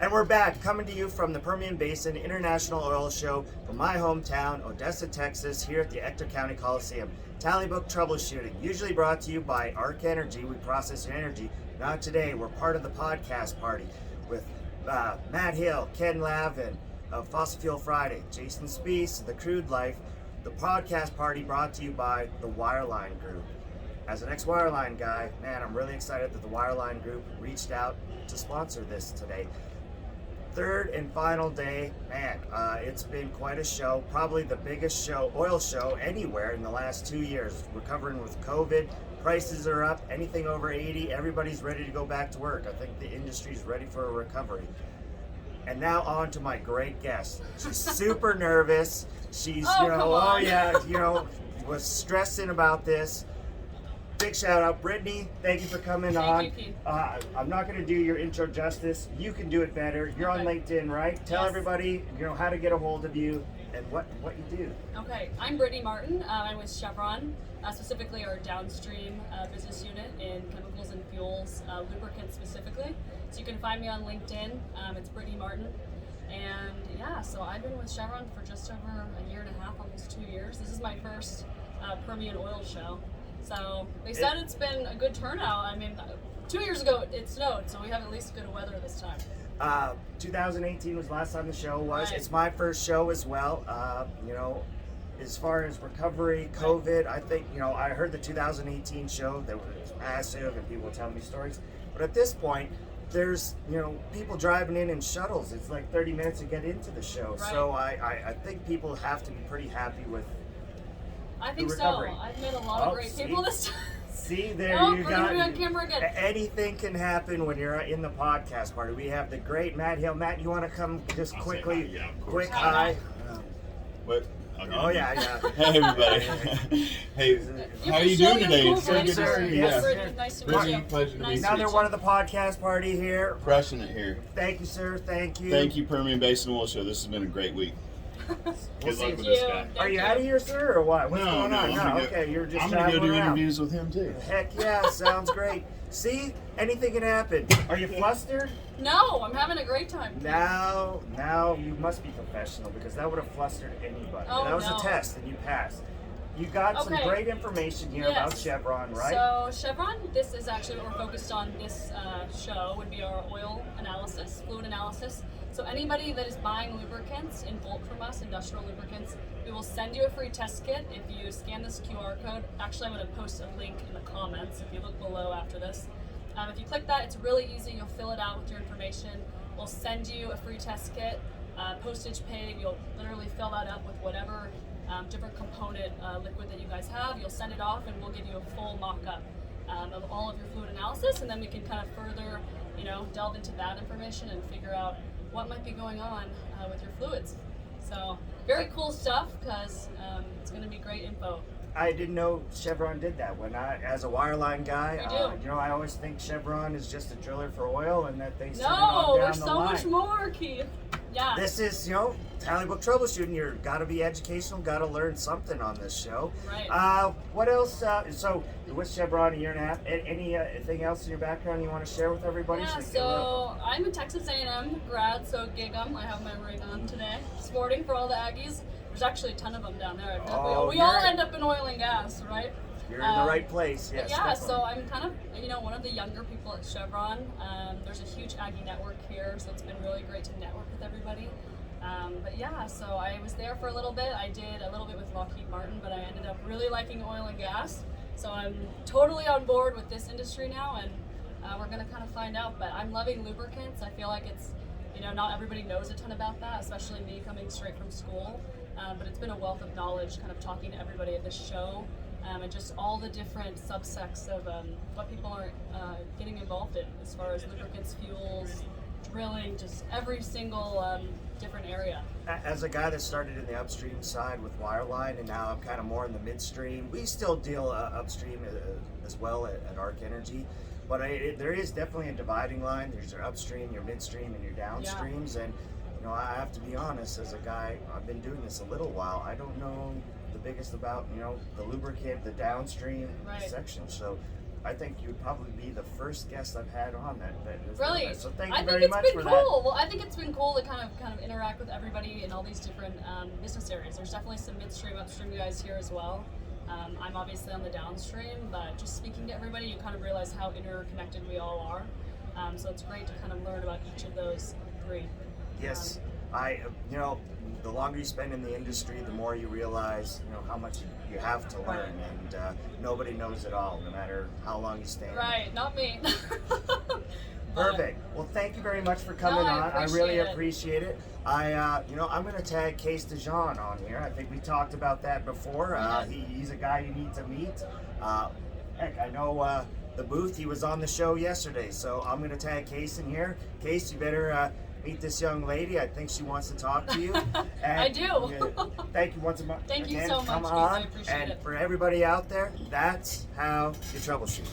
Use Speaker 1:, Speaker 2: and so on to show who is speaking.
Speaker 1: And we're back, coming to you from the Permian Basin International Oil Show from my hometown, Odessa, Texas, here at the Ector County Coliseum. Tally book troubleshooting, usually brought to you by Arc Energy. We process your energy. Not today. We're part of the podcast party with Matt Hill, Ken Lavin of Fossil Fuel Friday, Jason Speece, The Crude Life. The podcast party brought to you by the Wireline Group. As an ex-Wireline guy, man, I'm really excited that the Wireline Group reached out to sponsor this today. Third and final day, man, it's been quite a show, probably the biggest oil show anywhere in the last 2 years. Recovering with COVID, prices are up, anything over 80, everybody's ready to go back to work. I think the industry's ready for a recovery. And now on to my great guest. She's super nervous. She's, was stressing about this. Big shout out, Brittney. Thank you for coming on.
Speaker 2: Thank you, Keith.
Speaker 1: I'm not going to do your intro justice. You can do it better. You're on LinkedIn, right? Tell everybody, how to get a hold of you and what you do.
Speaker 2: Okay, I'm Brittney Martin. I'm with Chevron, specifically our downstream business unit in chemicals and fuels, lubricants specifically. So you can find me on LinkedIn. It's Brittney Martin. And yeah, so I've been with Chevron for just over a year and a half, almost 2 years. This is my first Permian oil show. So they said it's been a good turnout. I mean, 2 years ago it snowed, so we have at least good weather this time.
Speaker 1: 2018 was the last time the show was.
Speaker 2: Right.
Speaker 1: It's my first show as well. As far as recovery, COVID, I think, I heard the 2018 show that was massive and people tell me stories. But at this point, there's, people driving in shuttles. It's like 30 minutes to get into the show.
Speaker 2: Right.
Speaker 1: So I think people have to be pretty happy with
Speaker 2: I think
Speaker 1: the
Speaker 2: so.
Speaker 1: recovery.
Speaker 2: I've met a lot of great people this time.
Speaker 1: See, there you
Speaker 2: we're
Speaker 1: got
Speaker 2: gonna be on camera again.
Speaker 1: Anything can happen when you're in the podcast party. We have the great Matt Hill. Matt, you want to come just quickly?
Speaker 3: Hi. Yeah, of course.
Speaker 1: Quick hi.
Speaker 3: What?
Speaker 1: Oh yeah.
Speaker 3: Hey everybody. Hey, how are you doing today?
Speaker 2: Cool
Speaker 3: It's so good to
Speaker 1: sir.
Speaker 3: see you.
Speaker 1: Yes,
Speaker 3: Yeah.
Speaker 2: Nice to meet
Speaker 3: Brittney,
Speaker 2: you.
Speaker 3: pleasure to
Speaker 2: Nice
Speaker 3: meet you.
Speaker 2: to
Speaker 1: Another one of the podcast party here.
Speaker 3: Crushing it here.
Speaker 1: Thank you, sir. Thank you.
Speaker 3: Thank you, Permian Basin Oil Show. This has been a great week. Good
Speaker 1: see.
Speaker 3: luck with
Speaker 2: Thank
Speaker 3: this
Speaker 2: you.
Speaker 3: guy.
Speaker 1: Are you out of here, sir, or what? What's going on?
Speaker 3: I'm gonna
Speaker 1: Okay, you're just
Speaker 3: I'm gonna go
Speaker 1: traveling
Speaker 3: do
Speaker 1: around.
Speaker 3: interviews with him too.
Speaker 1: Heck yeah, sounds great. See, anything can happen. Are you flustered?
Speaker 2: No, I'm having a great time.
Speaker 1: Now you must be professional because that would have flustered anybody.
Speaker 2: Oh,
Speaker 1: That was
Speaker 2: no.
Speaker 1: a test and you passed. You got some
Speaker 2: Okay.
Speaker 1: great information here about Chevron, right?
Speaker 2: So Chevron, this is actually what we're focused on this show, would be our oil analysis, fluid analysis. So anybody that is buying lubricants in bulk from us, industrial lubricants, we will send you a free test kit if you scan this QR code. Actually, I'm going to post a link in the comments if you look below after this. If you click that, it's really easy. You'll fill it out with your information. We'll send you a free test kit, postage paid. You'll literally fill that up with whatever different component liquid that you guys have. You'll send it off and we'll give you a full mock-up of all of your fluid analysis, and then we can kind of further delve into that information and figure out what might be going on with your fluids. So very cool stuff because it's going to be great info.
Speaker 1: I didn't know Chevron did that. As a wireline guy,
Speaker 2: We do.
Speaker 1: I always think Chevron is just a driller for oil and that they send it
Speaker 2: No,
Speaker 1: on down
Speaker 2: there's
Speaker 1: the
Speaker 2: so
Speaker 1: line.
Speaker 2: much more, Keith. Yeah.
Speaker 1: This is, tally book troubleshooting. You've got to be educational, got to learn something on this show.
Speaker 2: Right.
Speaker 1: What else? So, you're with Chevron a year and a half. Anything else in your background you want to share with everybody?
Speaker 2: Yeah,
Speaker 1: they can know?
Speaker 2: so I'm a Texas A&M grad, so gig 'em. I have my ring on today. Sporting for all the Aggies. There's actually a ton of them down there. I feel like we all end up in oil and gas, right?
Speaker 1: You're in the right place, yes.
Speaker 2: Yeah,
Speaker 1: definitely.
Speaker 2: so I'm kind of, one of the younger people at Chevron. There's a huge Aggie network here, so it's been really great to network with everybody. But yeah, so I was there for a little bit. I did a little bit with Lockheed Martin, but I ended up really liking oil and gas. So I'm totally on board with this industry now, and we're going to kind of find out. But I'm loving lubricants. I feel like it's, not everybody knows a ton about that, especially me coming straight from school. But it's been a wealth of knowledge kind of talking to everybody at this show. And just all the different subsects of what people are getting involved in as far as lubricants, fuels, drilling, just every single different area.
Speaker 1: As a guy that started in the upstream side with wireline and now I'm kind of more in the midstream, we still deal upstream as well at Arc Energy. But there is definitely a dividing line. There's your upstream, your midstream, and your downstreams. Yeah. And I have to be honest, as a guy, I've been doing this a little while. I don't know the biggest about the lubricant, the downstream section. So I think you'd probably be the first guest I've had on that has
Speaker 2: Really?
Speaker 1: done that. So thank
Speaker 2: I
Speaker 1: you
Speaker 2: think
Speaker 1: very
Speaker 2: it's
Speaker 1: much
Speaker 2: been
Speaker 1: for
Speaker 2: cool. Well, I think it's been cool to kind of interact with everybody in all these different business areas. There's definitely some midstream, upstream guys here as well. I'm obviously on the downstream, but just speaking to everybody, you kind of realize how interconnected we all are. So it's great to kind of learn about each of those three.
Speaker 1: Yes, the longer you spend in the industry, the more you realize, how much you have to learn, and nobody knows it all, no matter how long you stay.
Speaker 2: Right, not me.
Speaker 1: Perfect. Well, thank you very much for coming on. I really appreciate it. I'm going to tag Case DeJean on here. I think we talked about that before. He's a guy you need to meet. Heck, I know the booth. He was on the show yesterday, so I'm going to tag Case in here. Case, you better meet this young lady. I think she wants to talk to you. And,
Speaker 2: I do.
Speaker 1: Thank you once
Speaker 2: Thank
Speaker 1: again.
Speaker 2: you so much,
Speaker 1: Come
Speaker 2: Keith.
Speaker 1: on.
Speaker 2: I appreciate
Speaker 1: and
Speaker 2: it.
Speaker 1: for everybody out there, that's how you troubleshoot.